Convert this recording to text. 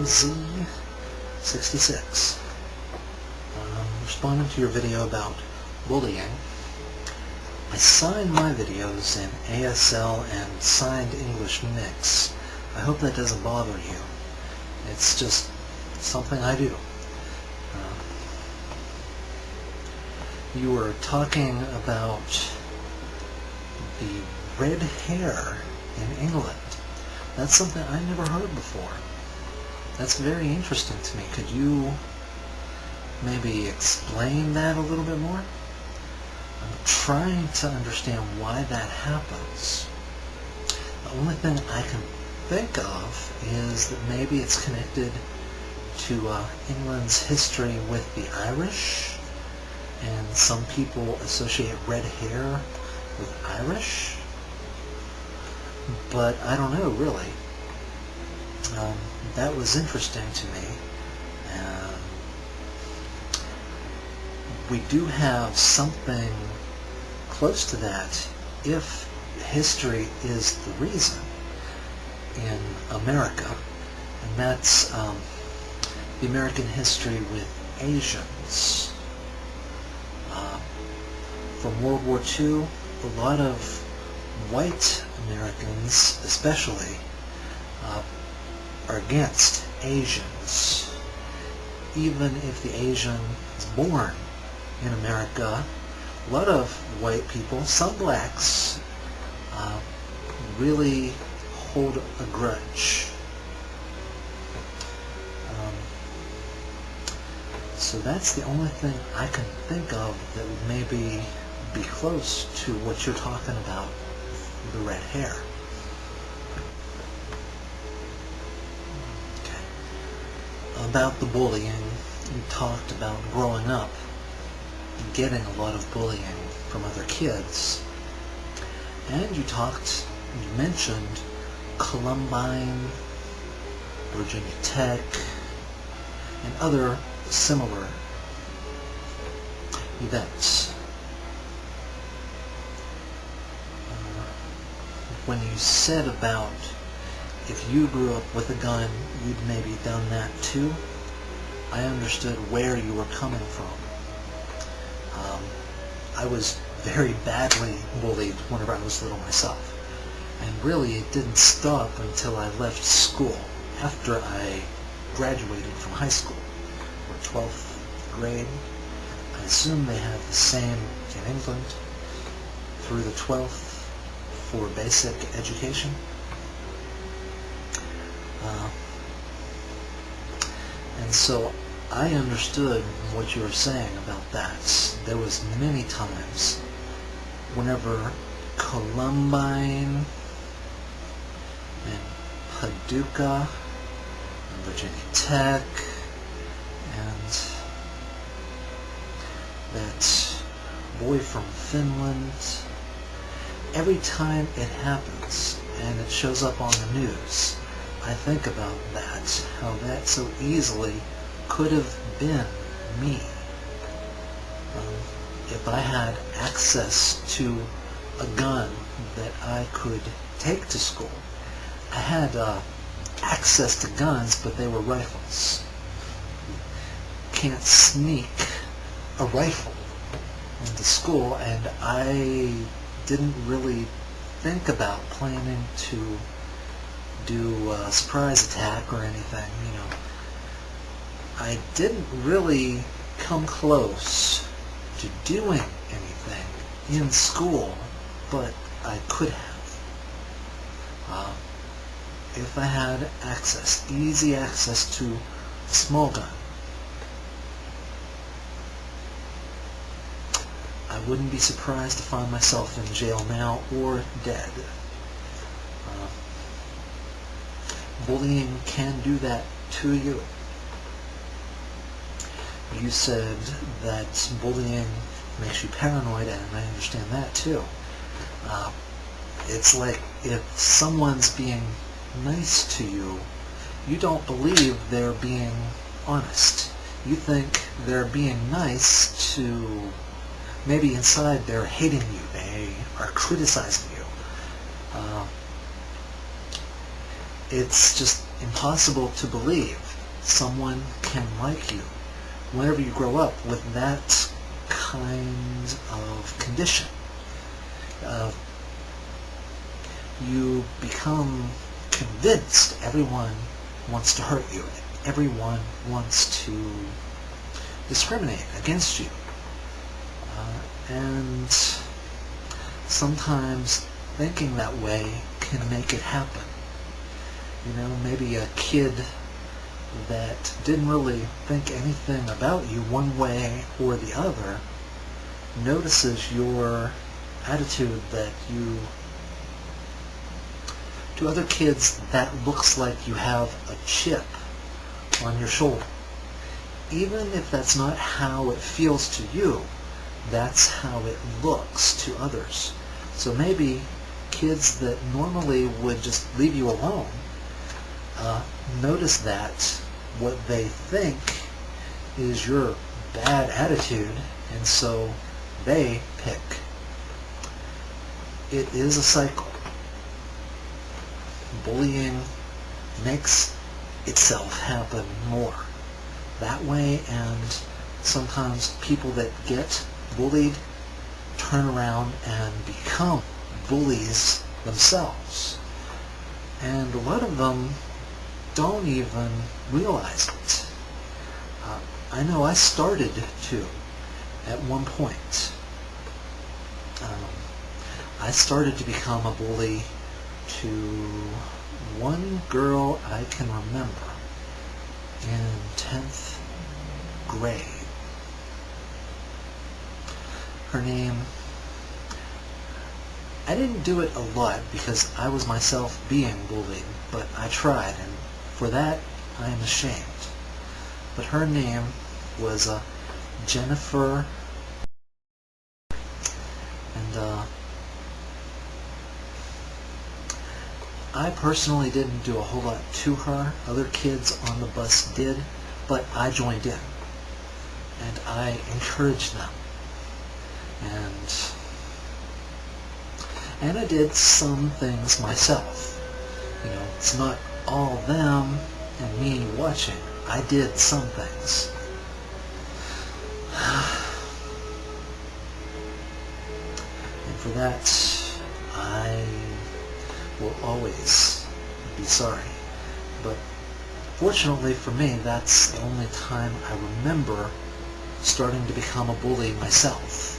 MZ66. Responding to your video about bullying. I sign my videos in ASL and signed English mix. I hope that doesn't bother you. It's just something I do. You were talking about the red hair in England. That's something I never heard before. That's very interesting to me. Could you maybe explain that a little bit more? I'm trying to understand why that happens. The only thing I can think of is that maybe it's connected to England's history with the Irish, and some people associate red hair with Irish, but I don't know really. That was interesting to me. We do have something close to that if history is the reason in America, and that's the American history with Asians. From World War II, a lot of white Americans especially are against Asians. Even if the Asian is born in America, a lot of white people, some blacks, really hold a grudge. So that's the only thing I can think of that would maybe be close to what you're talking about, the red hair. Okay. About the bullying, you talked about growing up and getting a lot of bullying from other kids. And you mentioned Columbine, Virginia Tech, and other similar events. When you said about if you grew up with a gun, you'd maybe done that too, I understood where you were coming from. I was very badly bullied whenever I was little myself. And really it didn't stop until I left school, after I graduated from high school, or 12th grade. I assume they have the same in England, through the 12th for basic education. And so I understood what you were saying about that. There was many times whenever Columbine and Paducah and Virginia Tech and that boy from Finland, every time it happens and it shows up on the news, I think about that, how that so easily could have been me. If I had access to a gun that I could take to school. I had access to guns, but they were rifles. Can't sneak a rifle into school, and I didn't really think about planning to do a surprise attack or anything, you know. I didn't really come close to doing anything in school, but I could have. If I had access, easy access to a small gun, I wouldn't be surprised to find myself in jail now or dead. Bullying can do that to you. You said that bullying makes you paranoid, and I understand that too. It's like if someone's being nice to you, you don't believe they're being honest. You think they're being nice to, maybe inside they're hating you, they are criticizing you. It's just impossible to believe someone can like you. Whenever you grow up with that kind of condition, you become convinced everyone wants to hurt you. Everyone wants to discriminate against you. And sometimes thinking that way can make it happen. Maybe a kid that didn't really think anything about you one way or the other notices your attitude that to other kids, that looks like you have a chip on your shoulder. Even if that's not how it feels to you, that's how it looks to others. So maybe kids that normally would just leave you alone notice that what they think is your bad attitude, and so they pick. It is a cycle. Bullying makes itself happen more that way, and sometimes people that get bullied turn around and become bullies themselves. And a lot of them don't even realize it. I know I started to at one point. I started to become a bully to one girl I can remember in 10th grade. Her name, I didn't do it a lot because I was myself being bullied, but I tried, and for that I am ashamed. But her name was Jennifer, and I personally didn't do a whole lot to her. Other kids on the bus did, but I joined in, and I encouraged them. And I did some things myself. It's not all them and me watching. I did some things. And for that, I will always be sorry. But fortunately for me, that's the only time I remember starting to become a bully myself.